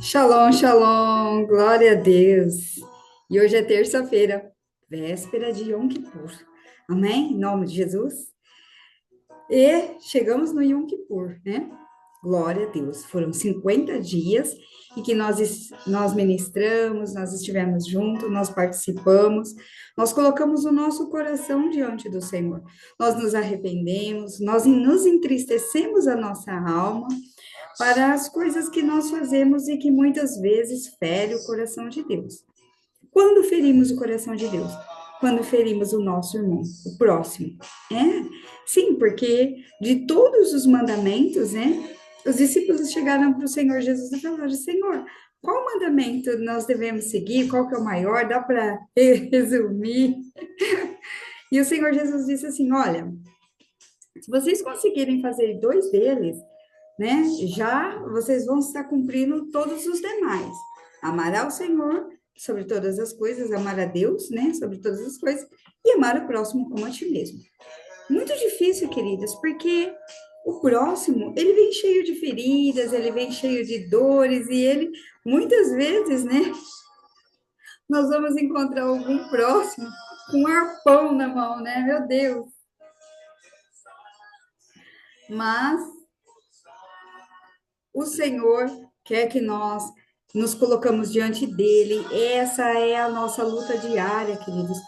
Shalom, shalom, glória a Deus. E hoje é terça-feira, véspera de Yom Kippur. Amém? Em nome de Jesus. E chegamos no Yom Kippur, né? Glória a Deus. Foram 50 dias e que nós ministramos, nós estivemos juntos, nós participamos, nós colocamos o nosso coração diante do Senhor. Nós nos arrependemos, nós nos entristecemos a nossa alma para as coisas que nós fazemos e que muitas vezes fere o coração de Deus. Quando ferimos o coração de Deus? Quando ferimos o nosso irmão, o próximo. É? Sim, porque de todos os mandamentos, né? Os discípulos chegaram para o Senhor Jesus e falaram: Senhor, qual mandamento nós devemos seguir? Qual que é o maior? Dá para resumir? E o Senhor Jesus disse assim: Olha, se vocês conseguirem fazer dois deles, né? Já vocês vão estar cumprindo todos os demais. Amar ao Senhor sobre todas as coisas, amar a Deus, né? Sobre todas as coisas, e amar o próximo como a ti mesmo. Muito difícil, queridas, porque o próximo, ele vem cheio de feridas, ele vem cheio de dores, e ele, muitas vezes, né? Nós vamos encontrar algum próximo com um arpão na mão, né? Meu Deus. Mas o Senhor quer que nós nos colocamos diante dele. Essa é a nossa luta diária, queridos,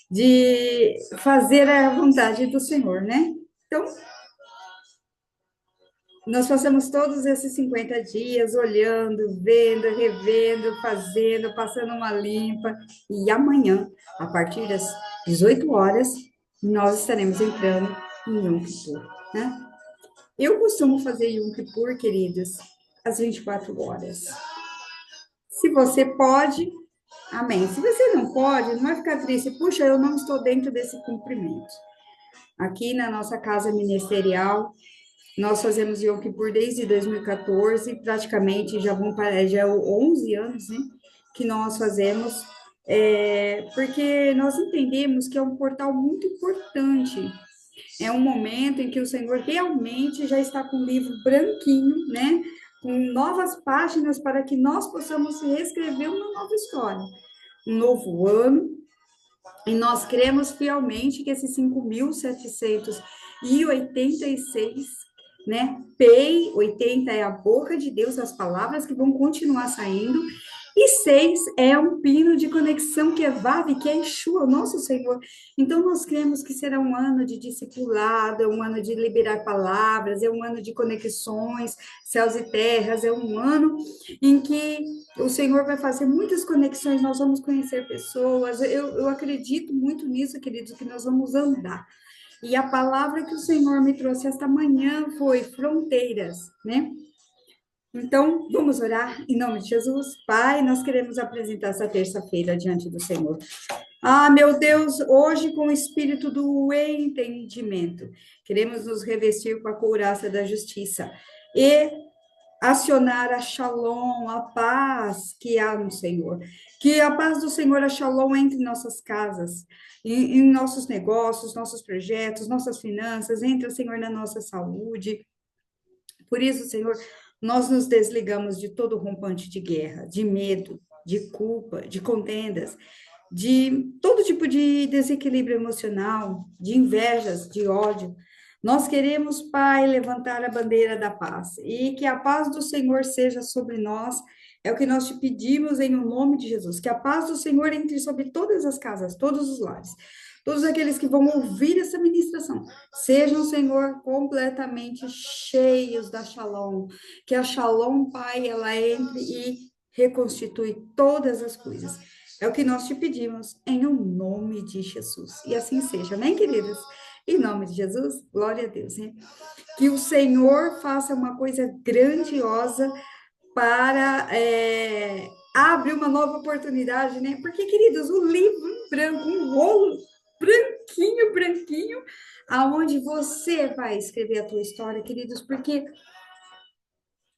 de fazer a vontade do Senhor, né? Então, nós passamos todos esses 50 dias olhando, vendo, revendo, fazendo, passando uma limpa. E amanhã, a partir das 18 horas, nós estaremos entrando em Yom Kippur, né? Eu costumo fazer Yom Kippur, queridos, às 24 horas. Se você pode, amém. Se você não pode, não vai ficar triste. Puxa, eu não estou dentro desse cumprimento. Aqui na nossa casa ministerial, nós fazemos Yom Kippur desde 2014, praticamente já vão para já 11 anos, né? Que nós fazemos, porque nós entendemos que é um portal muito importante. É um momento em que o Senhor realmente já está com o livro branquinho, né? Com novas páginas para que nós possamos reescrever uma nova história, um novo ano. E nós cremos fielmente que esses 5.786, né? PEI 80 é a boca de Deus, as palavras que vão continuar saindo, e 6 é um pino de conexão que é Vav, que é Yeshua, o nosso Senhor. Então, nós cremos que será um ano de discipulado, é um ano de liberar palavras, é um ano de conexões, céus e terras, é um ano em que o Senhor vai fazer muitas conexões, nós vamos conhecer pessoas. Eu acredito muito nisso, queridos, que nós vamos andar. E a palavra que o Senhor me trouxe esta manhã foi fronteiras, né? Então, vamos orar em nome de Jesus. Pai, nós queremos apresentar essa terça-feira diante do Senhor. Ah, meu Deus, hoje com o espírito do entendimento, queremos nos revestir com a couraça da justiça e acionar a shalom, a paz que há no Senhor. Que a paz do Senhor, a shalom, entre em nossas casas, em nossos negócios, nossos projetos, nossas finanças, entre o Senhor na nossa saúde. Por isso, Senhor, nós nos desligamos de todo rompante de guerra, de medo, de culpa, de contendas, de todo tipo de desequilíbrio emocional, de invejas, de ódio. Nós queremos, Pai, levantar a bandeira da paz e que a paz do Senhor seja sobre nós. É o que nós te pedimos em o nome de Jesus. Que a paz do Senhor entre sobre todas as casas, todos os lares. Todos aqueles que vão ouvir essa ministração, sejam, Senhor, completamente cheios da Shalom. Que a Shalom, Pai, ela entre e reconstitui todas as coisas. É o que nós te pedimos, em o nome de Jesus. E assim seja, amém, queridas? Em nome de Jesus, glória a Deus, hein? Que o Senhor faça uma coisa grandiosa para abrir uma nova oportunidade, né? Porque, queridos, o livro em branco, um rolo branquinho, branquinho, aonde você vai escrever a tua história, queridos, porque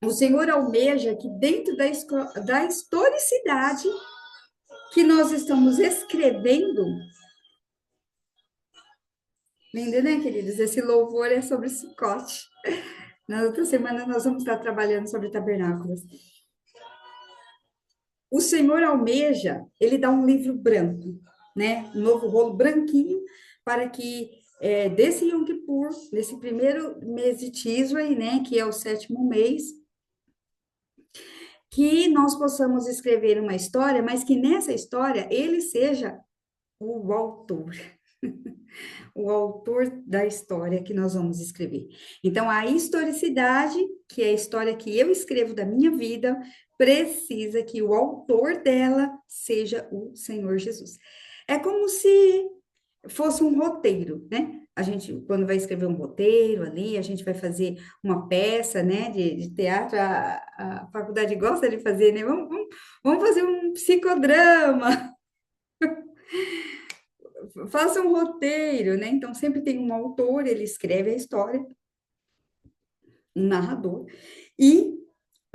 o Senhor almeja que dentro da historicidade que nós estamos escrevendo. Lindo, né, queridos? Esse louvor é sobre Sucote. Na outra semana nós vamos estar trabalhando sobre tabernáculos. O Senhor almeja, ele dá um livro branco, né? Um novo rolo branquinho, para que desse Yom Kippur, nesse primeiro mês de Tishrei, né? Que é o sétimo mês, que nós possamos escrever uma história, mas que nessa história ele seja o autor, o autor da história que nós vamos escrever. Então, a historicidade, que é a história que eu escrevo da minha vida, precisa que o autor dela seja o Senhor Jesus. É como se fosse um roteiro, né? A gente, quando vai escrever um roteiro ali, a gente vai fazer uma peça, né, de teatro, a faculdade gosta de fazer, né? Vamos fazer um psicodrama, faça um roteiro, né? Então, sempre tem um autor, ele escreve a história, um narrador, e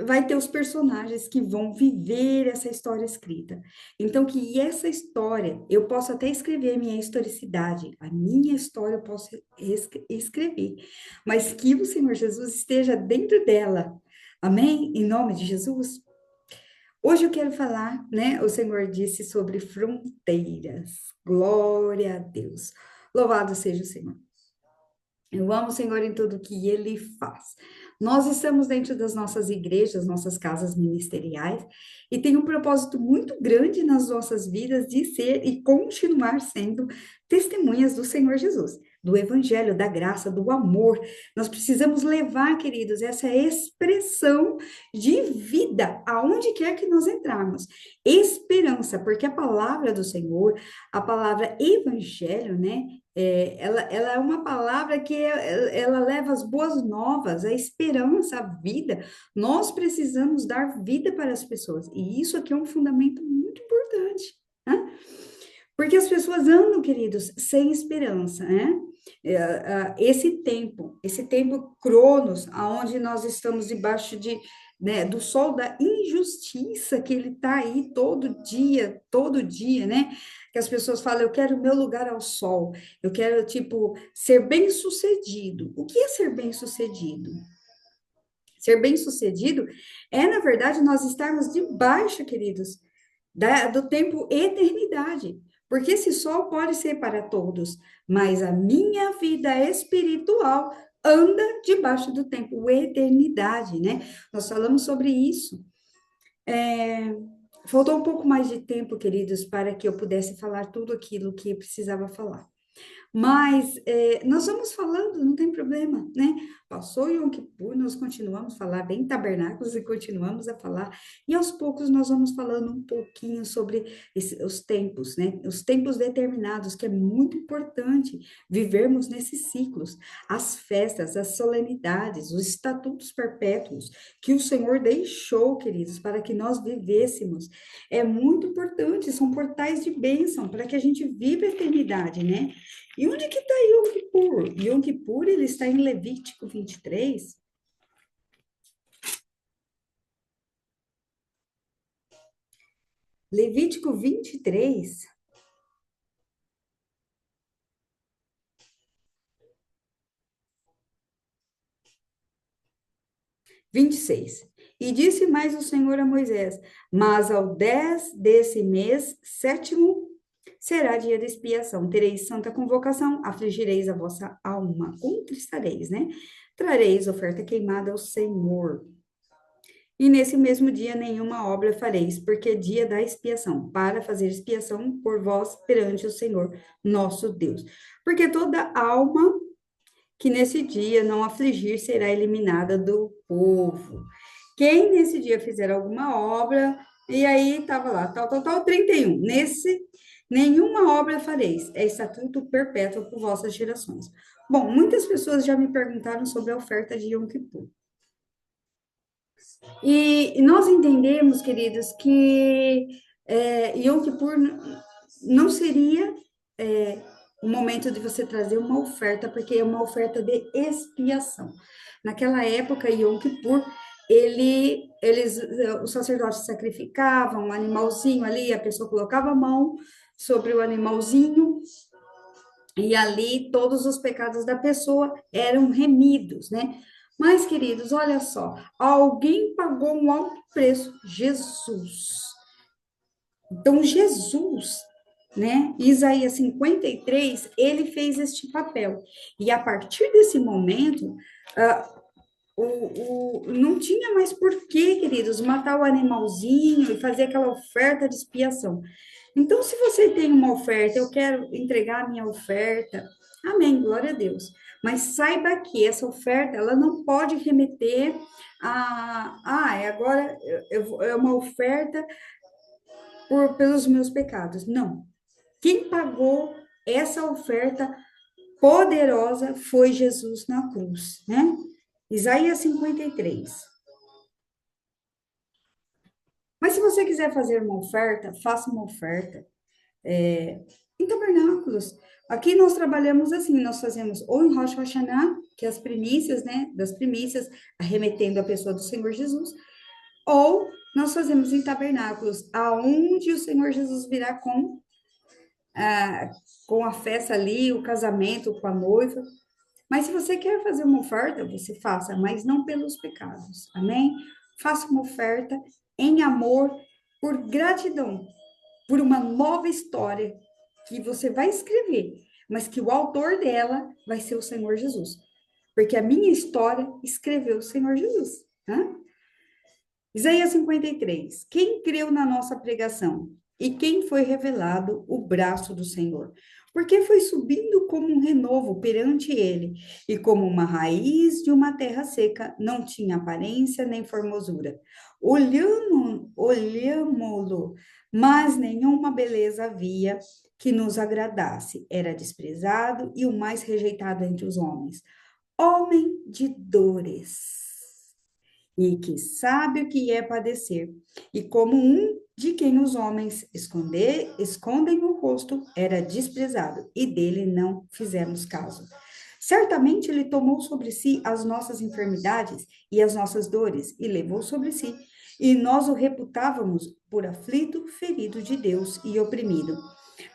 vai ter os personagens que vão viver essa história escrita. Então, que essa história, eu posso até escrever a minha historicidade, a minha história eu posso escrever, mas que o Senhor Jesus esteja dentro dela. Amém? Em nome de Jesus. Hoje eu quero falar, né? O Senhor disse sobre fronteiras. Glória a Deus. Louvado seja o Senhor. Eu amo o Senhor em tudo que Ele faz. Nós estamos dentro das nossas igrejas, nossas casas ministeriais, e tem um propósito muito grande nas nossas vidas de ser e continuar sendo testemunhas do Senhor Jesus, do Evangelho, da graça, do amor. Nós precisamos levar, queridos, essa expressão de vida aonde quer que nós entrarmos. Esperança, porque a palavra do Senhor, a palavra Evangelho, né? Ela é uma palavra que ela leva as boas novas, a esperança, a vida. Nós precisamos dar vida para as pessoas. E isso aqui é um fundamento muito importante, né? Porque as pessoas andam, queridos, sem esperança, né? Esse tempo Cronos, aonde nós estamos debaixo né, do sol da injustiça, que ele está aí todo dia, né? Que as pessoas falam, eu quero o meu lugar ao sol, eu quero, tipo, ser bem-sucedido. O que é ser bem-sucedido? Ser bem-sucedido é, na verdade, nós estarmos debaixo, queridos, do tempo eternidade. Porque esse sol pode ser para todos, mas a minha vida espiritual anda debaixo do tempo eternidade, né? Nós falamos sobre isso. Faltou um pouco mais de tempo, queridos, para que eu pudesse falar tudo aquilo que eu precisava falar. Mas nós vamos falando, não tem problema, né? Passou Yom Kippur, nós continuamos a falar bem tabernáculos e continuamos a falar. E aos poucos nós vamos falando um pouquinho sobre os tempos, né? Os tempos determinados, que é muito importante vivermos nesses ciclos. As festas, as solenidades, os estatutos perpétuos que o Senhor deixou, queridos, para que nós vivêssemos. É muito importante, são portais de bênção para que a gente viva a eternidade, né? E onde que está Yom Kippur? Yom Kippur, ele está em Levítico 23. Levítico 23, 26. E disse mais o Senhor a Moisés, mas ao 10 desse mês, sétimo, será dia de expiação. Tereis santa convocação, afligireis a vossa alma, contristareis, né? Trareis oferta queimada ao Senhor. E nesse mesmo dia nenhuma obra fareis, porque é dia da expiação, para fazer expiação por vós perante o Senhor, nosso Deus. Porque toda alma que nesse dia não afligir será eliminada do povo. Quem nesse dia fizer alguma obra, e aí estava lá, tal, 31. Nesse, nenhuma obra fareis, é estatuto perpétuo por vossas gerações. Bom, muitas pessoas já me perguntaram sobre a oferta de Yom Kippur. E nós entendemos, queridos, que Yom Kippur não seria o momento de você trazer uma oferta, porque é uma oferta de expiação. Naquela época, Yom Kippur, os sacerdotes sacrificavam um animalzinho ali, a pessoa colocava a mão sobre o animalzinho, e ali todos os pecados da pessoa eram remidos, né? Mas, queridos, olha só, alguém pagou um alto preço, Jesus. Então, Jesus, né, Isaías 53, ele fez este papel. E a partir desse momento, não tinha mais porquê, queridos, matar o animalzinho e fazer aquela oferta de expiação. Então, se você tem uma oferta, eu quero entregar a minha oferta, amém, glória a Deus. Mas saiba que essa oferta, ela não pode remeter agora é uma oferta pelos meus pecados. Não. Quem pagou essa oferta poderosa foi Jesus na cruz, né? Isaías 53. Mas se você quiser fazer uma oferta, faça uma oferta em tabernáculos. Aqui nós trabalhamos assim, nós fazemos ou em Rosh Hashanah, que é as primícias, né, das primícias, arremetendo a pessoa do Senhor Jesus, ou nós fazemos em tabernáculos, aonde o Senhor Jesus virá ah, com a festa ali, o casamento com a noiva. Mas se você quer fazer uma oferta, você faça, mas não pelos pecados, amém? Faça uma oferta em amor, por gratidão, por uma nova história que você vai escrever, mas que o autor dela vai ser o Senhor Jesus. Porque a minha história escreveu o Senhor Jesus. Né? Isaías 53. Quem creu na nossa pregação? E quem foi revelado o braço do Senhor? Porque foi subindo como um renovo perante ele, e como uma raiz de uma terra seca, não tinha aparência nem formosura. Olhamo-lo, mas nenhuma beleza havia que nos agradasse. Era desprezado e o mais rejeitado entre os homens. Homem de dores e que sabe o que é padecer, e como um de quem os homens escondem o rosto, era desprezado, e dele não fizemos caso. Certamente ele tomou sobre si as nossas enfermidades e as nossas dores, e levou sobre si, e nós o reputávamos por aflito, ferido de Deus e oprimido.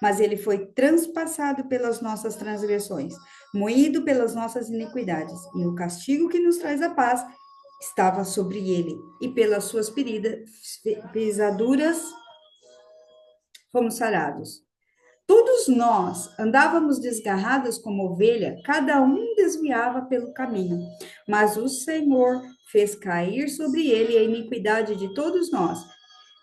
Mas ele foi transpassado pelas nossas transgressões, moído pelas nossas iniquidades, e o castigo que nos traz a paz estava sobre ele, e pelas suas pisaduras fomos sarados. Todos nós andávamos desgarrados como ovelha, cada um desviava pelo caminho, mas o Senhor fez cair sobre ele a iniquidade de todos nós,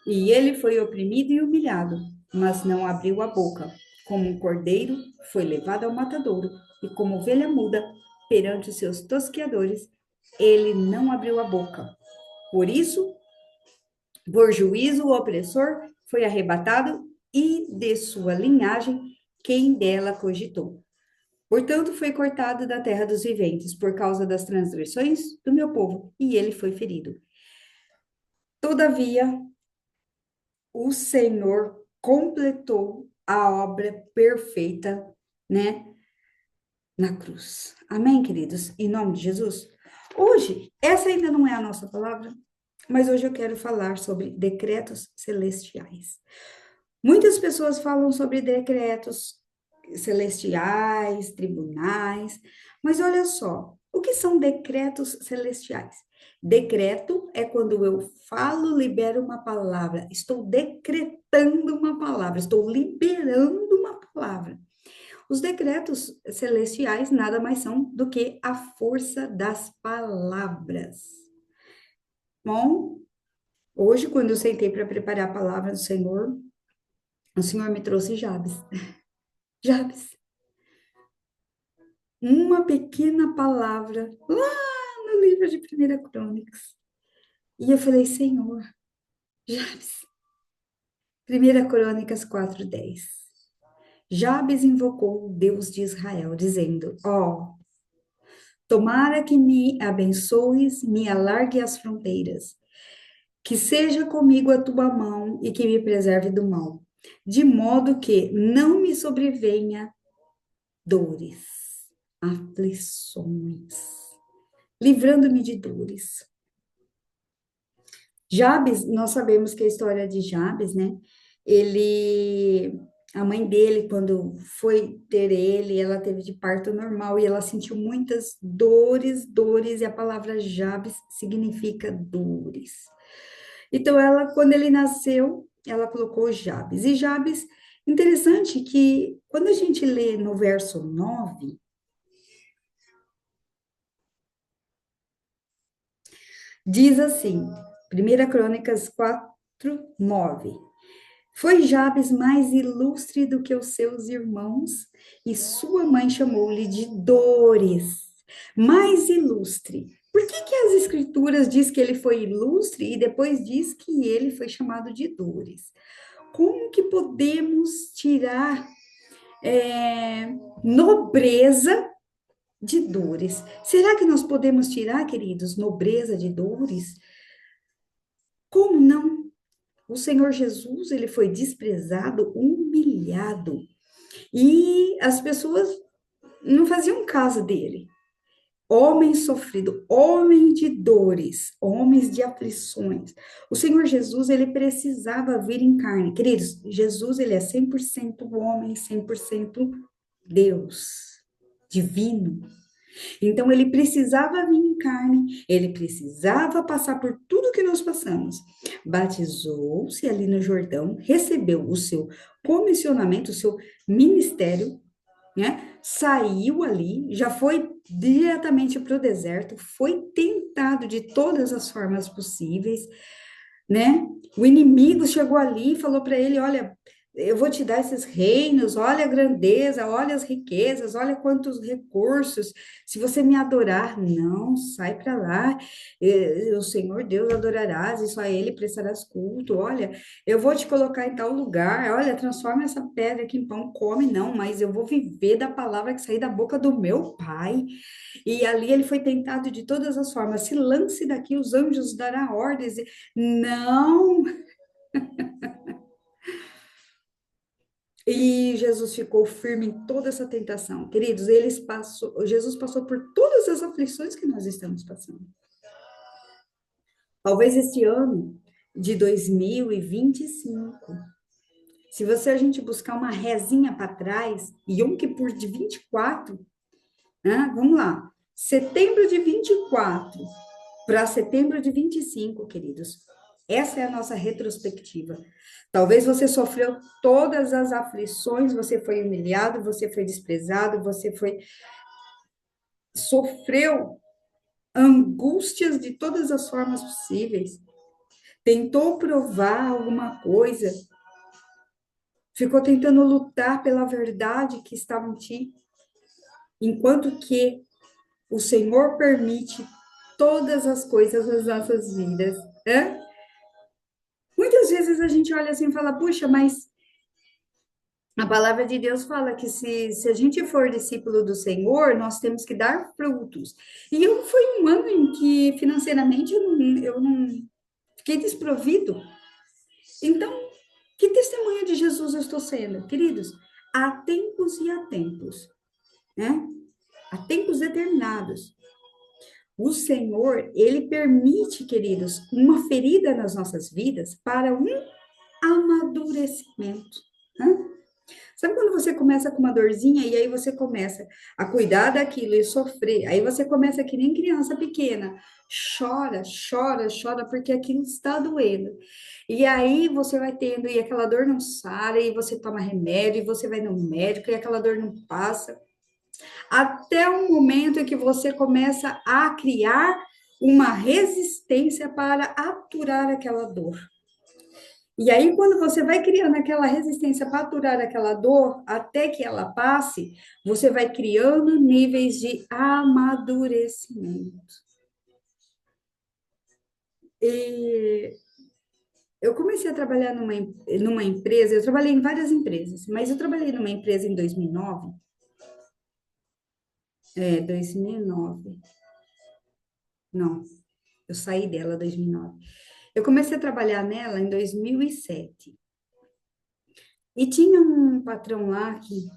e ele foi oprimido e humilhado, mas não abriu a boca. Como um cordeiro, foi levado ao matadouro, e como ovelha muda perante os seus tosqueadores, ele não abriu a boca. Por isso, por juízo, o opressor foi arrebatado, e de sua linhagem, quem dela cogitou. Portanto, foi cortado da terra dos viventes, por causa das transgressões do meu povo, e ele foi ferido. Todavia, o Senhor completou a obra perfeita, né, na cruz. Amém, queridos? Em nome de Jesus. Hoje, essa ainda não é a nossa palavra, mas hoje eu quero falar sobre decretos celestiais. Muitas pessoas falam sobre decretos celestiais, tribunais, mas olha só, o que são decretos celestiais? Decreto é quando eu falo, libero uma palavra, estou decretando uma palavra, estou liberando uma palavra. Os decretos celestiais nada mais são do que a força das palavras. Bom, hoje, quando eu sentei para preparar a palavra do Senhor, o Senhor me trouxe Jabes. Jabes, uma pequena palavra lá no livro de 1 Crônicas. E eu falei, Senhor, Jabes, 1 Crônicas 4:10. Jabes invocou o Deus de Israel, dizendo, tomara que me abençoes, me alargue as fronteiras, que seja comigo a tua mão e que me preserve do mal, de modo que não me sobrevenha dores, aflições, livrando-me de dores. Jabes, nós sabemos que a história de Jabes, né? A mãe dele, quando foi ter ele, ela teve de parto normal e ela sentiu muitas dores, e a palavra Jabes significa dores. Então, quando ele nasceu, ela colocou Jabes. E Jabes, interessante que quando a gente lê no verso 9, diz assim, 1 Crônicas 4:9. Foi Jabes mais ilustre do que os seus irmãos, e sua mãe chamou-lhe de Dores, mais ilustre. Por que que as escrituras diz que ele foi ilustre e depois diz que ele foi chamado de Dores? Como que podemos tirar nobreza de dores? Será que nós podemos tirar, queridos, nobreza de dores? Como não? O Senhor Jesus, ele foi desprezado, humilhado, e as pessoas não faziam caso dele. Homem sofrido, homem de dores, homens de aflições. O Senhor Jesus, ele precisava vir em carne. Queridos, Jesus, ele é 100% homem, 100% Deus, divino. Então, ele precisava vir em carne, ele precisava passar por tudo que nós passamos. Batizou-se ali no Jordão, recebeu o seu comissionamento, o seu ministério, né? Saiu ali, já foi diretamente para o deserto, foi tentado de todas as formas possíveis, né? O inimigo chegou ali e falou para ele: Olha, eu vou te dar esses reinos, olha a grandeza, olha as riquezas, olha quantos recursos. Se você me adorar, não, sai para lá. O Senhor Deus adorarás e só a Ele prestarás culto. Olha, eu vou te colocar em tal lugar. Olha, transforma essa pedra aqui em pão, come, não, mas eu vou viver da palavra que sair da boca do meu Pai. E ali ele foi tentado de todas as formas. Se lance daqui, os anjos darão ordens. Não. E Jesus ficou firme em toda essa tentação. Queridos, Jesus passou por todas as aflições que nós estamos passando. Talvez este ano de 2025, se você a gente buscar uma rezinha para trás, Yom Kippur de 24, né? Vamos lá. Setembro de 24 para setembro de 25, queridos. Essa é a nossa retrospectiva. Talvez você sofreu todas as aflições, você foi humilhado, você foi desprezado, você foi sofreu angústias de todas as formas possíveis. Tentou provar alguma coisa, ficou tentando lutar pela verdade que estava em ti, enquanto que o Senhor permite todas as coisas nas nossas vidas, né? Muitas vezes a gente olha assim e fala, puxa, mas a palavra de Deus fala que se a gente for discípulo do Senhor, nós temos que dar frutos. E foi um ano em que financeiramente eu não fiquei desprovido. Então, que testemunha de Jesus eu estou sendo? Queridos, há tempos e há tempos, né? Há tempos determinados. O Senhor, ele permite, queridos, uma ferida nas nossas vidas para um amadurecimento. Né? Sabe quando você começa com uma dorzinha e aí você começa a cuidar daquilo e sofrer? Aí você começa que nem criança pequena, chora, chora, chora porque aquilo está doendo. E aí você vai tendo e aquela dor não sara e você toma remédio e você vai no médico e aquela dor não passa. Até o momento em que você começa a criar uma resistência para aturar aquela dor. E aí, quando você vai criando aquela resistência para aturar aquela dor, até que ela passe, você vai criando níveis de amadurecimento. E eu comecei a trabalhar numa empresa, eu trabalhei em várias empresas, mas eu trabalhei numa empresa em 2009, 2009, não, eu saí dela em 2009. Eu comecei a trabalhar nela em 2007. E tinha um patrão lá que,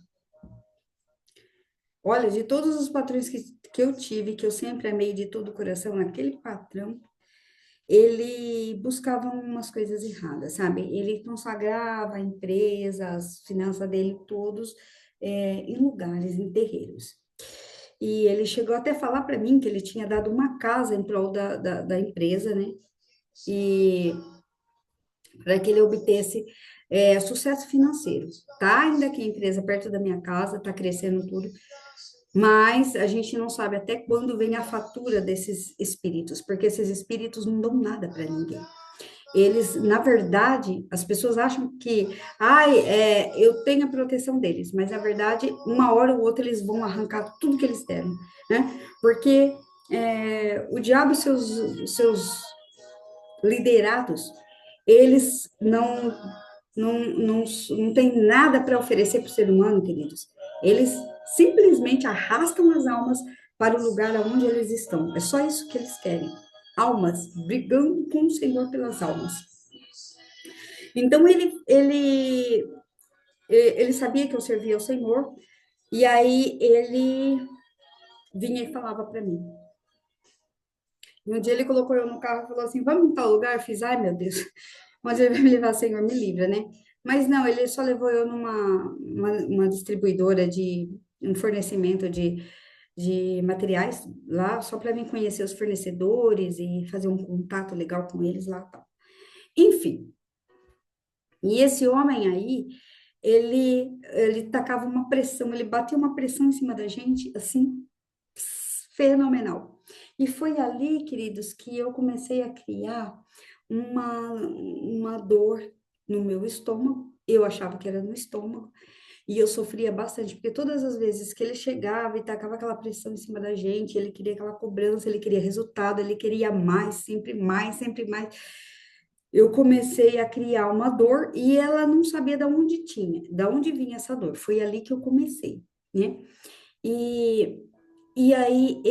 olha, de todos os patrões que eu tive, que eu sempre amei de todo o coração, aquele patrão, ele buscava umas coisas erradas, sabe? Ele consagrava a empresa, as finanças dele todos em lugares, em terreiros. E ele chegou até a falar para mim que ele tinha dado uma casa em prol da empresa, né? E para que ele obtesse sucesso financeiro. Tá ainda aqui a empresa perto da minha casa, tá crescendo tudo, mas a gente não sabe até quando vem a fatura desses espíritos, porque esses espíritos não dão nada para ninguém. Eles, na verdade, as pessoas acham que, ai, eu tenho a proteção deles, mas na verdade, uma hora ou outra eles vão arrancar tudo que eles deram, né? Porque o diabo e seus liderados, eles não têm nada para oferecer para o ser humano, queridos. Eles simplesmente arrastam as almas para o lugar onde eles estão. É só isso que eles querem. Almas, brigando com o Senhor pelas almas. Então, ele sabia que eu servia ao Senhor, e aí ele vinha e falava para mim. E um dia ele colocou eu no carro e falou assim: vamos em tal lugar? Eu fiz, ai meu Deus, onde ele vai me levar, Senhor, me livra, né? Mas não, ele só levou eu numa uma distribuidora de um fornecimento de materiais lá, só para mim conhecer os fornecedores e fazer um contato legal com eles lá, tal. Enfim, e esse homem aí, ele tacava uma pressão, ele batia uma pressão em cima da gente, assim, fenomenal. E foi ali, queridos, que eu comecei a criar uma dor no meu estômago. Eu achava que era no estômago, e eu sofria bastante, porque todas as vezes que ele chegava e tacava aquela pressão em cima da gente, ele queria aquela cobrança, ele queria resultado, ele queria mais, sempre mais, sempre mais. Eu comecei a criar uma dor e ela não sabia de onde tinha, de onde vinha essa dor. Foi ali que eu comecei, né? E, e aí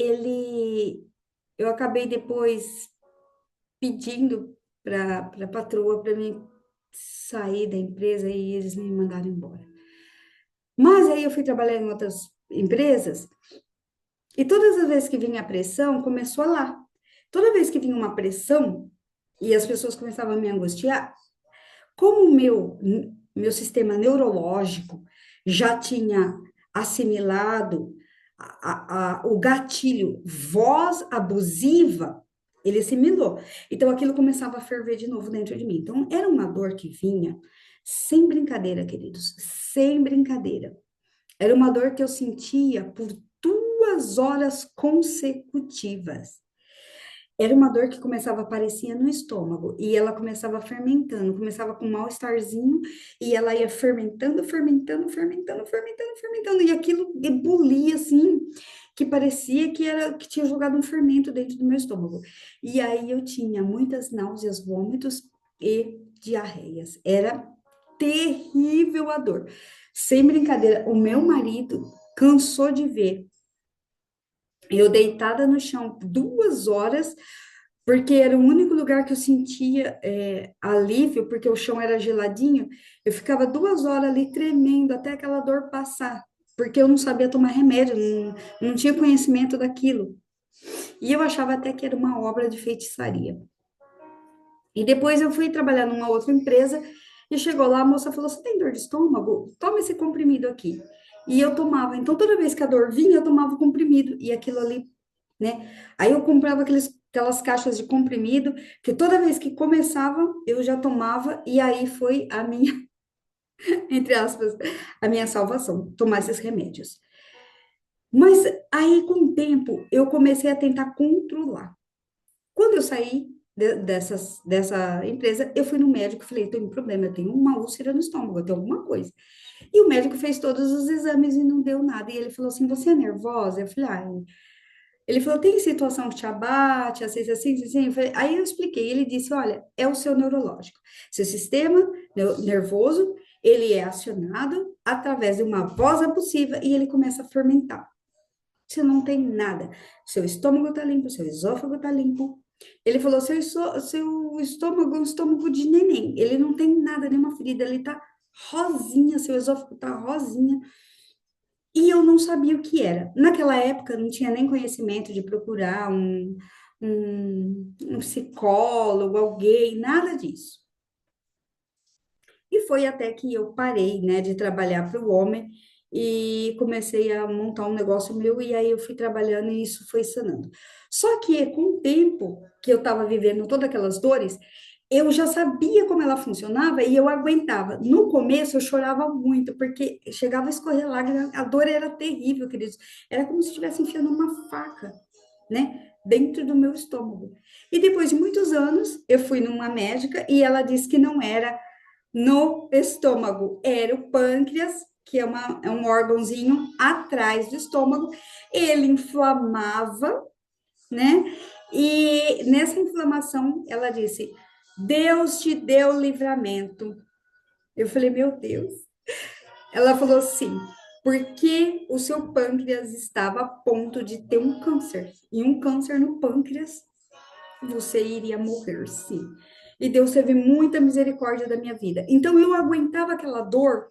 eu acabei depois pedindo para a patroa para mim sair da empresa e eles me mandaram embora. Mas aí eu fui trabalhar em outras empresas e todas as vezes que vinha a pressão, começou lá. Toda vez que vinha uma pressão e as pessoas começavam a me angustiar, como o meu sistema neurológico já tinha assimilado o gatilho voz abusiva, ele assimilou. Então aquilo começava a ferver de novo dentro de mim. Então era uma dor que vinha sem brincadeira, queridos, sem brincadeira. Era uma dor que eu sentia por 2 horas consecutivas. Era uma dor que começava, aparecia no estômago, e ela começava fermentando, começava com um mal-estarzinho, e ela ia fermentando, fermentando, fermentando, fermentando, fermentando, e aquilo ebulia, assim, que parecia que tinha jogado um fermento dentro do meu estômago. E aí eu tinha muitas náuseas, vômitos e diarreias. Era terrível a dor. Sem brincadeira, o meu marido cansou de ver eu deitada no chão 2 horas, porque era o único lugar que eu sentia alívio, porque o chão era geladinho. Eu ficava 2 horas ali tremendo até aquela dor passar, porque eu não sabia tomar remédio, não tinha conhecimento daquilo. E eu achava até que era uma obra de feitiçaria. E depois eu fui trabalhar numa outra empresa e chegou lá, a moça falou: Você tem dor de estômago? Toma esse comprimido aqui. E eu tomava. Então, toda vez que a dor vinha, eu tomava o comprimido. E aquilo ali, né? Aí eu comprava aquelas caixas de comprimido, que toda vez que começava, eu já tomava. E aí foi a minha, entre aspas, a minha salvação, tomar esses remédios. Mas aí, com o tempo, eu comecei a tentar controlar. Quando eu saí dessa empresa, eu fui no médico e falei, tenho um problema, eu tenho uma úlcera no estômago, eu tenho alguma coisa. E o médico fez todos os exames e não deu nada. E ele falou assim, você é nervosa? Eu falei, ele falou, tem situação que te abate, assim. Aí eu expliquei, ele disse, olha, é o seu neurológico. Seu sistema nervoso, ele é acionado através de uma voz abusiva e ele começa a fermentar. Você não tem nada. Seu estômago tá limpo, seu esôfago tá limpo. Ele falou, seu estômago é um estômago de neném. Ele não tem nada, nenhuma ferida. Ele tá rosinha, seu esôfago tá rosinha. E eu não sabia o que era. Naquela época, não tinha nem conhecimento de procurar um psicólogo, alguém, nada disso. E foi até que eu parei, né, de trabalhar para o homem e comecei a montar um negócio meu, e aí eu fui trabalhando e isso foi sanando. Só que com o tempo que eu estava vivendo todas aquelas dores, eu já sabia como ela funcionava e eu aguentava. No começo eu chorava muito, porque chegava a escorrer lágrimas, a dor era terrível, queridos. Era como se estivesse enfiando uma faca, né, dentro do meu estômago. E depois de muitos anos, eu fui numa médica e ela disse que não era no estômago, era o pâncreas, que é um órgãozinho atrás do estômago. Ele inflamava, né? E nessa inflamação, ela disse: Deus te deu livramento. Eu falei: meu Deus. Ela falou assim: porque o seu pâncreas estava a ponto de ter um câncer. E um câncer no pâncreas, você iria morrer, sim. E Deus teve muita misericórdia da minha vida. Então eu aguentava aquela dor,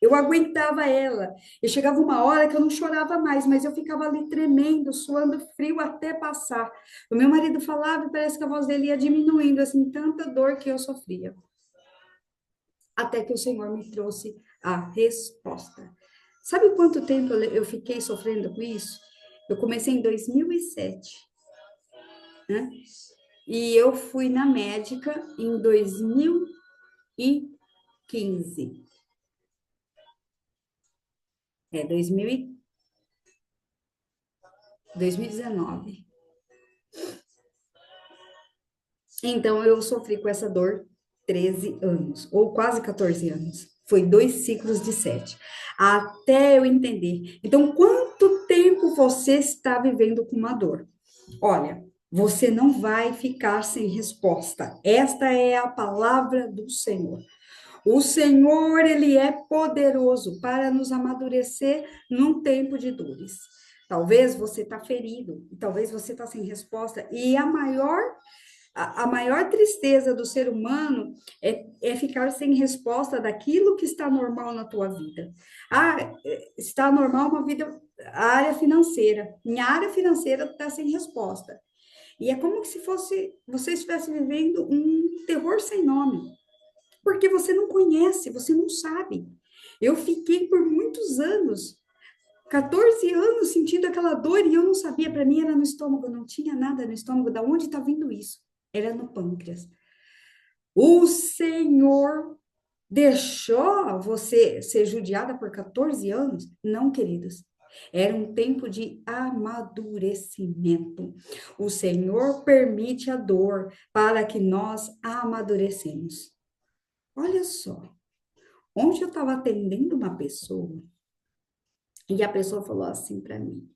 eu aguentava ela. E chegava uma hora que eu não chorava mais, mas eu ficava ali tremendo, suando frio até passar. O meu marido falava e parece que a voz dele ia diminuindo, assim, tanta dor que eu sofria. Até que o Senhor me trouxe a resposta. Sabe quanto tempo eu fiquei sofrendo com isso? Eu comecei em 2007, né? E eu fui na médica em 2015. É, 2019. Então, eu sofri com essa dor 13 anos, ou quase 14 anos. Foi 2 ciclos de 7, até eu entender. Então, quanto tempo você está vivendo com uma dor? Olha, você não vai ficar sem resposta. Esta é a palavra do Senhor. O Senhor, ele é poderoso para nos amadurecer num tempo de dores. Talvez você está ferido, talvez você está sem resposta, e a maior tristeza do ser humano é ficar sem resposta daquilo que está normal na tua vida. Ah, está normal uma vida, a área financeira. Minha área financeira está sem resposta. E é como se fosse você estivesse vivendo um terror sem nome, porque você não conhece, você não sabe. Eu fiquei por muitos anos, 14 anos, sentindo aquela dor e eu não sabia, para mim era no estômago, não tinha nada no estômago, da onde está vindo isso? Era no pâncreas. O Senhor deixou você ser judiada por 14 anos? Não, queridos. Era um tempo de amadurecimento. O Senhor permite a dor para que nós amadurecemos. Olha só, ontem eu estava atendendo uma pessoa e a pessoa falou assim para mim: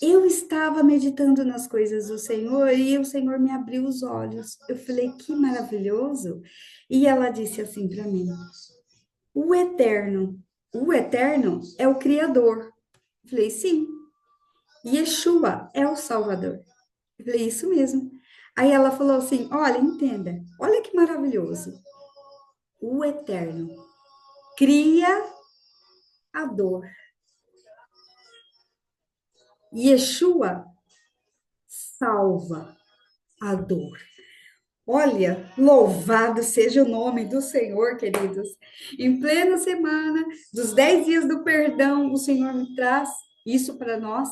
eu estava meditando nas coisas do Senhor e o Senhor me abriu os olhos. Eu falei, que maravilhoso. E ela disse assim para mim: o eterno, o eterno é o Criador. Eu falei, sim. Yeshua é o Salvador. Eu falei, isso mesmo. Aí ela falou assim: olha, entenda, olha que maravilhoso. O eterno cria a dor. Yeshua salva a dor. Olha, louvado seja o nome do Senhor, queridos. Em plena semana dos 10 dias do perdão, o Senhor me traz isso para nós.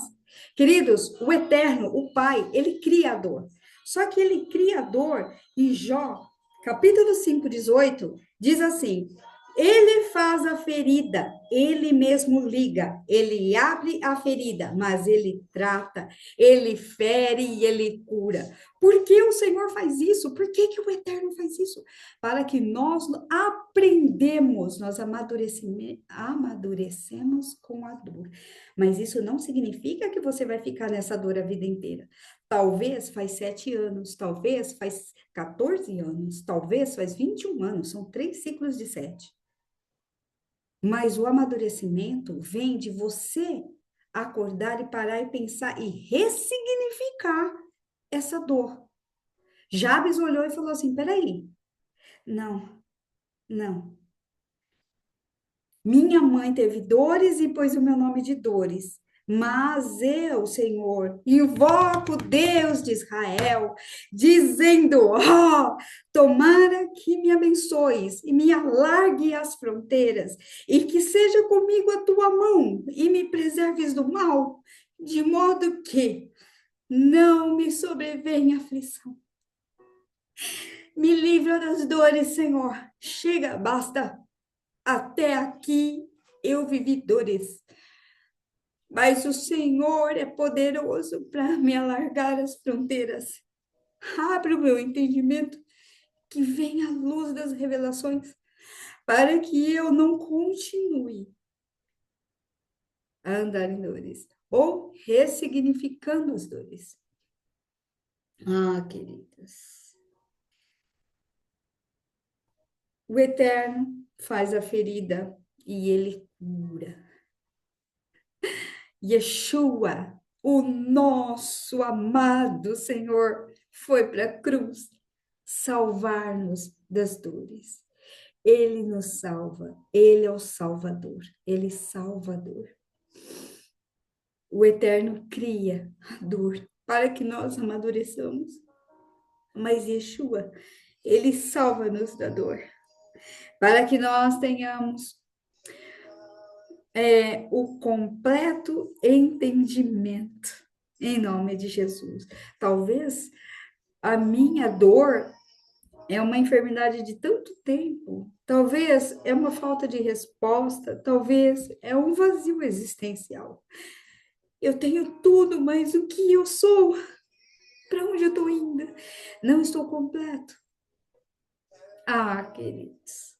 Queridos, o Eterno, o Pai, ele cria a dor. Só que ele cria a dor em Jó, capítulo 5, 18, diz assim: ele faz a ferida, ele mesmo liga, ele abre a ferida, mas ele trata, ele fere e ele cura. Por que o Senhor faz isso? Por que o Eterno faz isso? Para que nós aprendemos, nós amadurecemos com a dor. Mas isso não significa que você vai ficar nessa dor a vida inteira. Talvez faz 7 anos, talvez faz 14 anos, talvez faz 21 anos, são 3 ciclos de 7. Mas o amadurecimento vem de você acordar e parar e pensar e ressignificar essa dor. Jabes olhou e falou assim: peraí, não, não. Minha mãe teve dores e pôs o meu nome de dores. Mas eu, Senhor, invoco Deus de Israel, dizendo: oh, tomara que me abençoes e me alargue as fronteiras, e que seja comigo a tua mão e me preserves do mal, de modo que não me sobrevenha aflição. Me livra das dores, Senhor. Chega, basta. Até aqui eu vivi dores, mas o Senhor é poderoso para me alargar as fronteiras. Abre o meu entendimento, que venha a luz das revelações, para que eu não continue a andar em dores, ou ressignificando as dores. Ah, queridas, o Eterno faz a ferida e ele cura. Yeshua, o nosso amado Senhor, foi para a cruz salvar-nos das dores. Ele nos salva, ele é o Salvador, ele é Salvador. O Eterno cria a dor para que nós amadureçamos, mas Yeshua, ele salva-nos da dor, para que nós tenhamos o completo entendimento, em nome de Jesus. Talvez a minha dor é uma enfermidade de tanto tempo, talvez é uma falta de resposta, talvez é um vazio existencial. Eu tenho tudo, mas o que eu sou? Para onde eu estou indo? Não estou completo. Ah, queridos,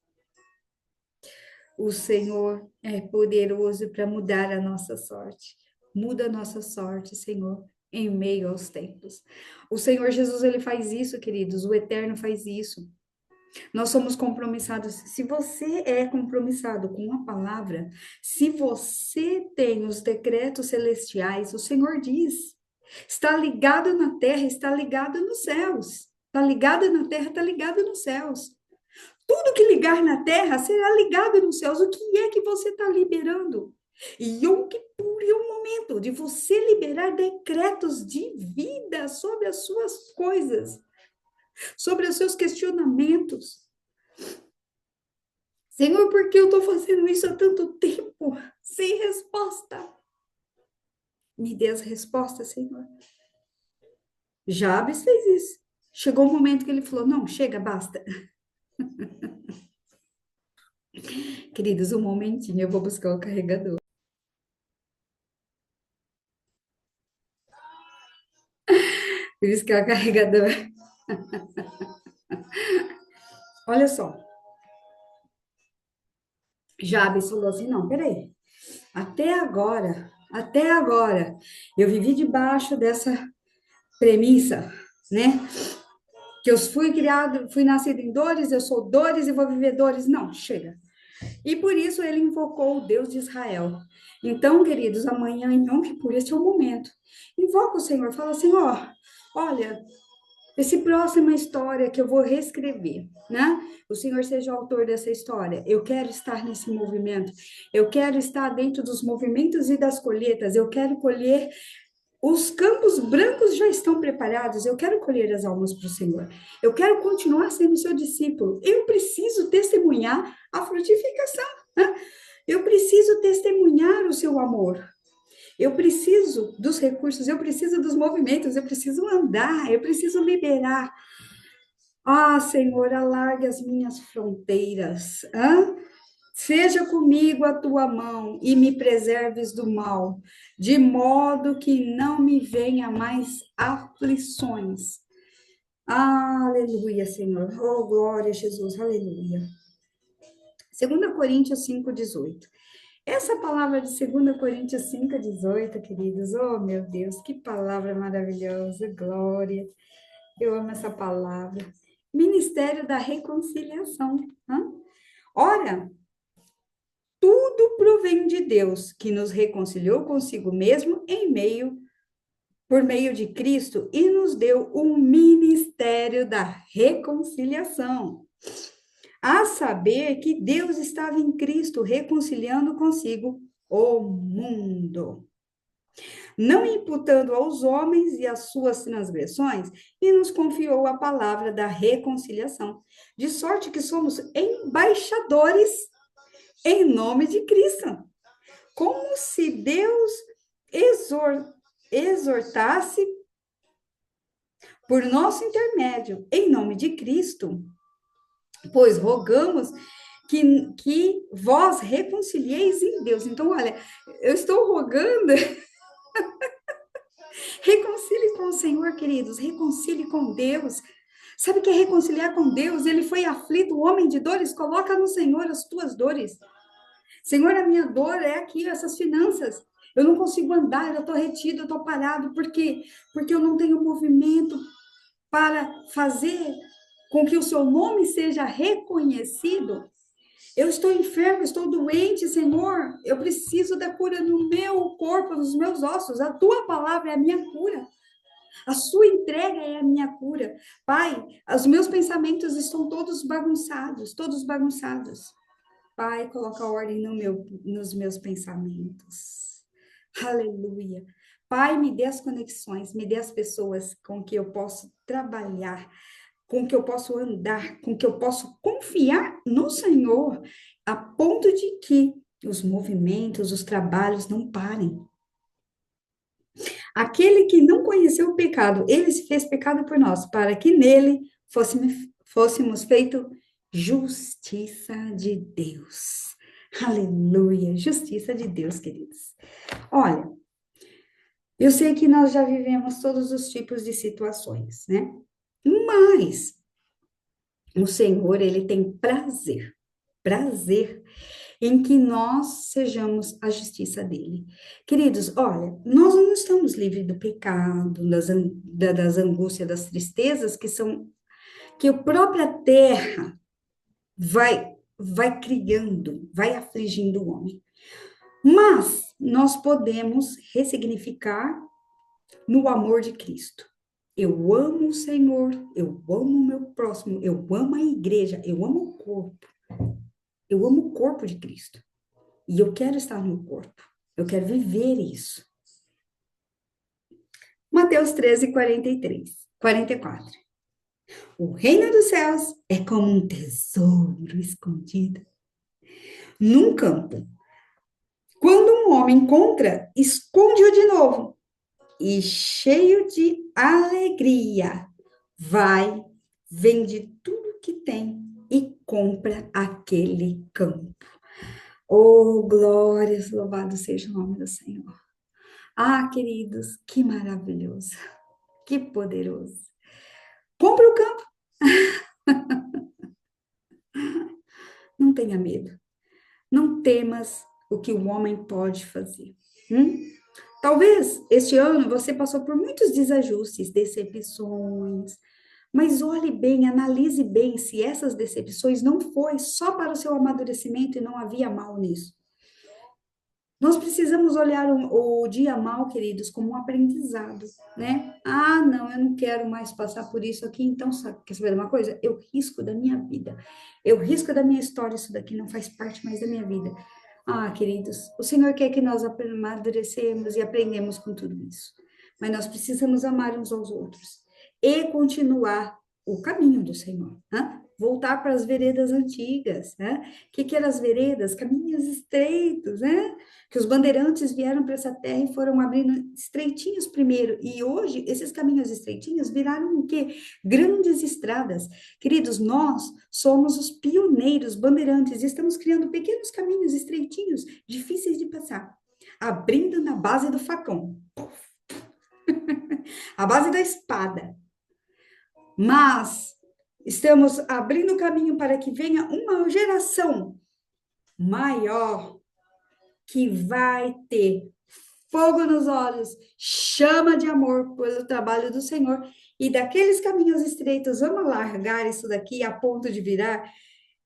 o Senhor é poderoso para mudar a nossa sorte. Muda a nossa sorte, Senhor, em meio aos tempos. O Senhor Jesus, ele faz isso, queridos, o Eterno faz isso. Nós somos compromissados. Se você é compromissado com a palavra, se você tem os decretos celestiais, o Senhor diz, está ligado na terra, está ligado nos céus. Está ligado na terra, está ligado nos céus. Tudo que ligar na terra será ligado nos céus. O que é que você está liberando? Yom Kippur é o momento de você liberar decretos de vida sobre as suas coisas, sobre os seus questionamentos. Senhor, por que eu estou fazendo isso há tanto tempo, sem resposta? Me dê as respostas, Senhor. Jabes fez isso. Chegou um momento que ele falou, não, chega, basta. Queridos, um momentinho, eu vou buscar o carregador. Fui buscar o carregador. Olha só. Jabes falou assim, não, peraí. Até agora, eu vivi debaixo dessa premissa, né? Que eu fui criado, fui nascido em dores, eu sou dores e vou viver dores. Não, chega. E por isso ele invocou o Deus de Israel. Então, queridos, amanhã em Yom Kippur, esse é o momento. Invoca o Senhor, fala, Senhor, olha, esse próxima história que eu vou reescrever, né? O Senhor seja o autor dessa história. Eu quero estar nesse movimento. Eu quero estar dentro dos movimentos e das colheitas. Eu quero colher. Os campos brancos já estão preparados. Eu quero colher as almas para o Senhor. Eu quero continuar sendo seu discípulo. Eu preciso testemunhar a frutificação, né? Eu preciso testemunhar o seu amor. Eu preciso dos recursos, eu preciso dos movimentos, eu preciso andar, eu preciso liberar. Ah, Senhor, alargue as minhas fronteiras. Hã? Seja comigo a tua mão e me preserves do mal, de modo que não me venha mais aflições. Aleluia, Senhor. Oh, glória a Jesus, aleluia. 2 Coríntios 5:18. Essa palavra de 2 Coríntios 5:18, queridos, oh, meu Deus, que palavra maravilhosa, glória. Eu amo essa palavra. Ministério da reconciliação. Hã? Ora, tudo provém de Deus, que nos reconciliou consigo mesmo por meio de Cristo e nos deu um ministério da reconciliação. A saber que Deus estava em Cristo reconciliando consigo o mundo, não imputando aos homens e as suas transgressões, e nos confiou a palavra da reconciliação, de sorte que somos embaixadores em nome de Cristo, como se Deus exortasse por nosso intermédio, em nome de Cristo, pois rogamos que vós reconcilieis em Deus. Então, olha, eu estou rogando, reconcilie com o Senhor, queridos, reconcilie com Deus. Sabe o que é reconciliar com Deus? Ele foi aflito, homem de dores, coloca no Senhor as tuas dores. Senhor, a minha dor é aqui, essas finanças. Eu não consigo andar, eu estou retido, eu estou parado. Por quê? Porque eu não tenho movimento para fazer com que o seu nome seja reconhecido. Eu estou enfermo, estou doente, Senhor. Eu preciso da cura no meu corpo, nos meus ossos. A tua palavra é a minha cura. A sua entrega é a minha cura. Pai, os meus pensamentos estão todos bagunçados, todos bagunçados. Pai, coloca ordem nos meus pensamentos. Aleluia. Pai, me dê as conexões, me dê as pessoas com que eu posso trabalhar, com que eu posso andar, com que eu posso confiar no Senhor, a ponto de que os movimentos, os trabalhos não parem. Aquele que não conheceu o pecado, ele se fez pecado por nós, para que nele fôssemos feito justiça de Deus. Aleluia, justiça de Deus, queridos. Olha, eu sei que nós já vivemos todos os tipos de situações, né? Mas o Senhor, ele tem prazer em que nós sejamos a justiça dele. Queridos, olha, nós não estamos livres do pecado, das angústias, das tristezas que a própria terra vai criando, vai afligindo o homem. Mas nós podemos ressignificar no amor de Cristo. Eu amo o Senhor, eu amo o meu próximo, eu amo a igreja, eu amo o corpo. Eu amo o corpo de Cristo. E eu quero estar no corpo. Eu quero viver isso. Mateus 13, 44. O reino dos céus é como um tesouro escondido num campo. Quando um homem encontra, esconde-o de novo. E cheio de alegria, vai, vende tudo que tem e compra aquele campo. Oh, glórias, louvado seja o nome do Senhor. Ah, queridos, que maravilhoso, que poderoso. Compre o campo, não tenha medo. Não temas o que o homem pode fazer. Talvez este ano você passou por muitos desajustes, decepções, mas olhe bem, analise bem se essas decepções não foi só para o seu amadurecimento e não havia mal nisso. Nós precisamos olhar o dia mal, queridos, como um aprendizado, né? Ah, não, eu não quero mais passar por isso aqui, então, quer saber de uma coisa? Eu risco da minha vida, eu risco da minha história, isso daqui não faz parte mais da minha vida. Ah, queridos, o Senhor quer que nós amadurecemos e aprendemos com tudo isso, mas nós precisamos amar uns aos outros e continuar o caminho do Senhor, né? Voltar para as veredas antigas, né? O que eram as veredas? Caminhos estreitos, né? Que os bandeirantes vieram para essa terra e foram abrindo estreitinhos primeiro, e hoje esses caminhos estreitinhos viraram o quê? Grandes estradas. Queridos, nós somos os pioneiros bandeirantes e estamos criando pequenos caminhos estreitinhos, difíceis de passar, abrindo na base do facão, a base da espada. Mas estamos abrindo o caminho para que venha uma geração maior que vai ter fogo nos olhos, chama de amor pelo trabalho do Senhor, e daqueles caminhos estreitos, vamos largar isso daqui a ponto de virar,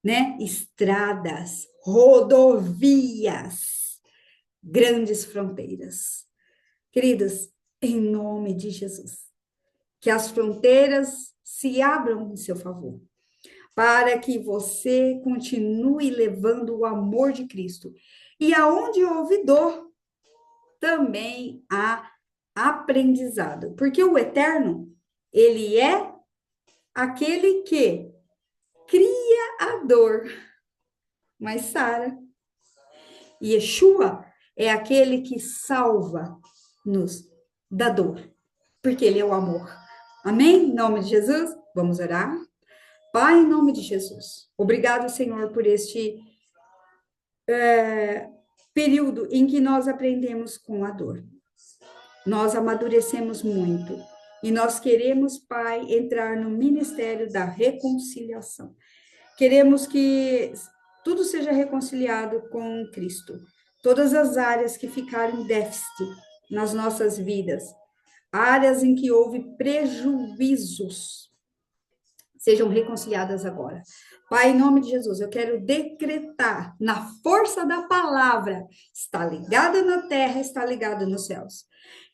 né, estradas, rodovias, grandes fronteiras. Queridos, em nome de Jesus, que as fronteiras se abram em seu favor, para que você continue levando o amor de Cristo. E aonde houve dor, também há aprendizado, porque o eterno, ele é aquele que cria a dor, mas sara. E Yeshua é aquele que salva-nos da dor, porque ele é o amor. Amém? Em nome de Jesus, vamos orar? Pai, em nome de Jesus, obrigado, Senhor, por este período em que nós aprendemos com a dor. Nós amadurecemos muito e nós queremos, Pai, entrar no ministério da reconciliação. Queremos que tudo seja reconciliado com Cristo. Todas as áreas que ficaram em déficit nas nossas vidas, áreas em que houve prejuízos, sejam reconciliadas agora. Pai, em nome de Jesus, eu quero decretar na força da palavra, está ligada na terra, está ligada nos céus.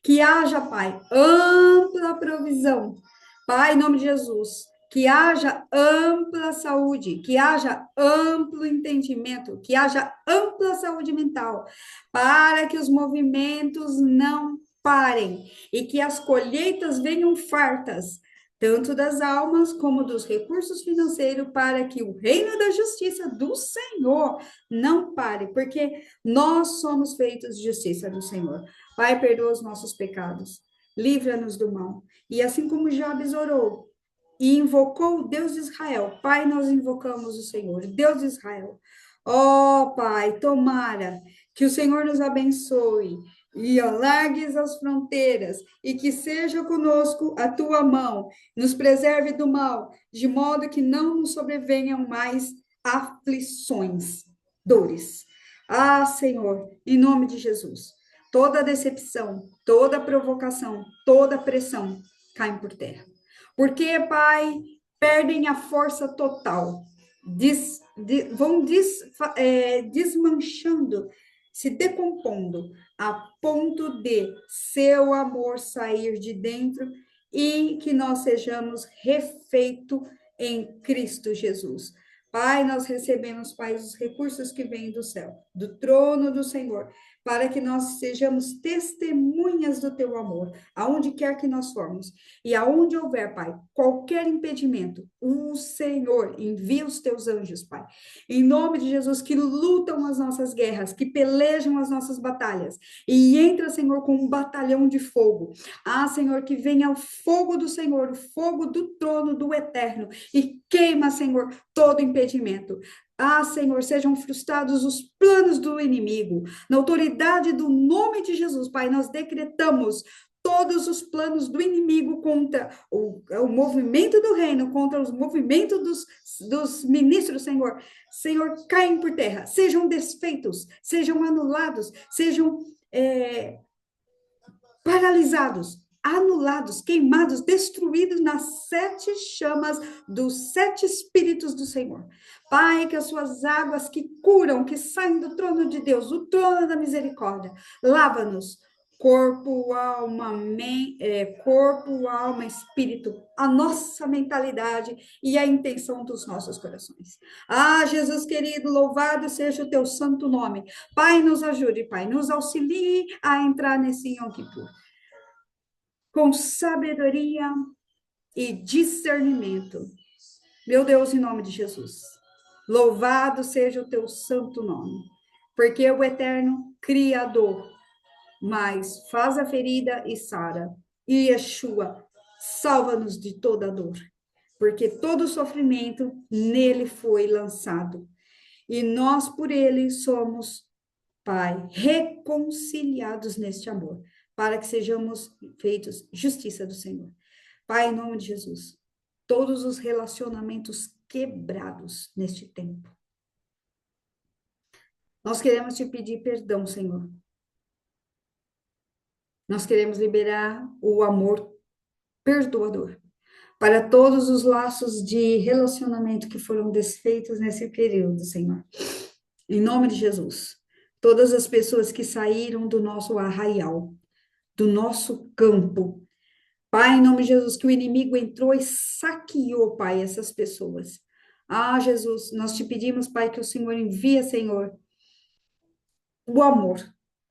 Que haja, Pai, ampla provisão. Pai, em nome de Jesus, que haja ampla saúde, que haja amplo entendimento, que haja ampla saúde mental, para que os movimentos não parem e que as colheitas venham fartas, tanto das almas como dos recursos financeiros, para que o reino da justiça do Senhor não pare, porque nós somos feitos de justiça do Senhor. Pai, perdoa os nossos pecados, livra-nos do mal. E assim como Jabes orou e invocou o Deus de Israel, Pai, nós invocamos o Senhor, Deus de Israel. Ó, Pai, tomara que o Senhor nos abençoe e alargues as fronteiras, e que seja conosco a tua mão, nos preserve do mal, de modo que não nos sobrevenham mais aflições, dores. Ah, Senhor, em nome de Jesus, toda decepção, toda provocação, toda pressão caem por terra. Porque, Pai, perdem a força total, vão desmanchando, se decompondo, a ponto de seu amor sair de dentro e que nós sejamos refeitos em Cristo Jesus. Pai, nós recebemos, Pai, os recursos que vêm do céu, do trono do Senhor, para que nós sejamos testemunhas do teu amor, aonde quer que nós formos. E aonde houver, Pai, qualquer impedimento, o Senhor envia os teus anjos, Pai. Em nome de Jesus, que lutam as nossas guerras, que pelejam as nossas batalhas. E entra, Senhor, com um batalhão de fogo. Ah, Senhor, que venha o fogo do Senhor, o fogo do trono do eterno. E queima, Senhor, todo impedimento. Ah, Senhor, sejam frustrados os planos do inimigo. Na autoridade do nome de Jesus, Pai, nós decretamos todos os planos do inimigo contra o movimento do reino, contra os movimentos dos ministros, Senhor. Senhor, caem por terra, sejam desfeitos, sejam anulados, sejam paralisados, anulados, queimados, destruídos nas 7 chamas dos 7 Espíritos do Senhor. Pai, que as suas águas que curam, que saem do trono de Deus, o trono da misericórdia, lava-nos, corpo, alma, espírito, a nossa mentalidade e a intenção dos nossos corações. Ah, Jesus querido, louvado seja o teu santo nome. Pai, nos ajude, Pai, nos auxilie a entrar nesse Yom Kippur com sabedoria e discernimento. Meu Deus, em nome de Jesus. Louvado seja o teu santo nome, porque o eterno Criador mas faz a ferida e sara. E Yeshua, salva-nos de toda dor, porque todo sofrimento nele foi lançado. E nós, por ele, somos, Pai, reconciliados neste amor, para que sejamos feitos justiça do Senhor. Pai, em nome de Jesus, todos os relacionamentos quebrados neste tempo. Nós queremos te pedir perdão, Senhor. Nós queremos liberar o amor perdoador para todos os laços de relacionamento que foram desfeitos nesse período, Senhor. Em nome de Jesus. Todas as pessoas que saíram do nosso arraial, do nosso campo. Pai, em nome de Jesus, que o inimigo entrou e saqueou, Pai, essas pessoas. Ah, Jesus, nós te pedimos, Pai, que o Senhor envie, Senhor, o amor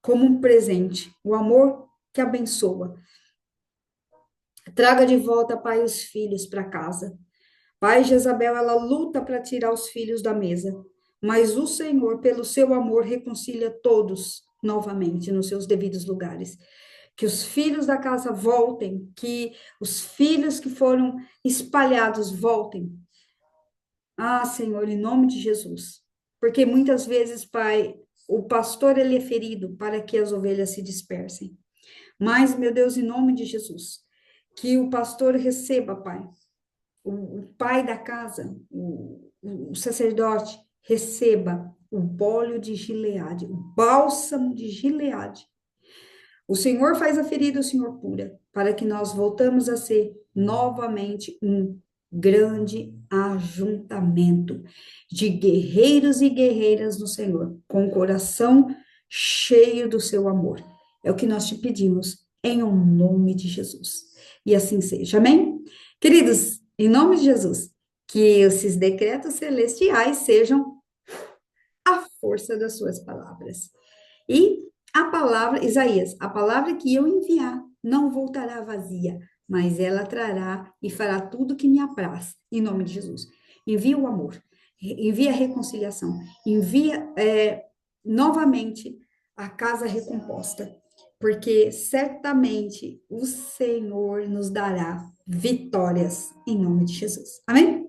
como um presente, o amor que abençoa. Traga de volta, Pai, os filhos para casa. Pai, Jezabel, ela luta para tirar os filhos da mesa, mas o Senhor, pelo seu amor, reconcilia todos novamente nos seus devidos lugares. que os filhos da casa voltem, que os filhos que foram espalhados voltem. Ah, Senhor, em nome de Jesus. Porque muitas vezes, Pai, o pastor ele é ferido para que as ovelhas se dispersem. Mas, meu Deus, em nome de Jesus, que o pastor receba, Pai, o pai da casa, o sacerdote, receba o óleo de Gileade, o bálsamo de Gileade. O Senhor faz a ferida, o Senhor cura, para que nós voltamos a ser novamente um grande ajuntamento de guerreiros e guerreiras no Senhor, com o coração cheio do seu amor. É o que nós te pedimos, em o nome de Jesus. E assim seja, amém? Queridos, em nome de Jesus, que esses decretos celestiais sejam a força das suas palavras. E a palavra, Isaías, a palavra que eu enviar não voltará vazia, mas ela trará e fará tudo que me apraz, em nome de Jesus. Envia o amor, envia a reconciliação, envia novamente a casa recomposta, porque certamente o Senhor nos dará vitórias, em nome de Jesus. Amém?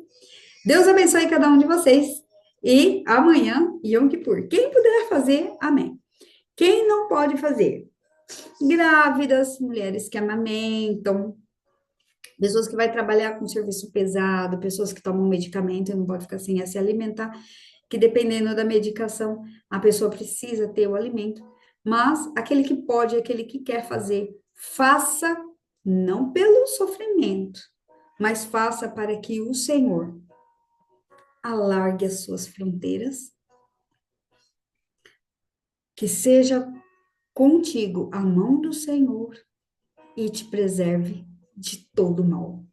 Deus abençoe cada um de vocês. E amanhã, Yom Kippur. Quem puder fazer, amém. Quem não pode fazer? Grávidas, mulheres que amamentam, pessoas que vai trabalhar com serviço pesado, pessoas que tomam medicamento e não pode ficar sem se alimentar, que dependendo da medicação, a pessoa precisa ter o alimento. Mas aquele que pode, aquele que quer fazer, faça não pelo sofrimento, mas faça para que o Senhor alargue as suas fronteiras, que seja contigo a mão do Senhor e te preserve de todo mal.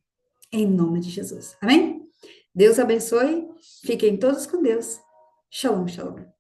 Em nome de Jesus. Amém? Deus abençoe. Fiquem todos com Deus. Shalom, shalom.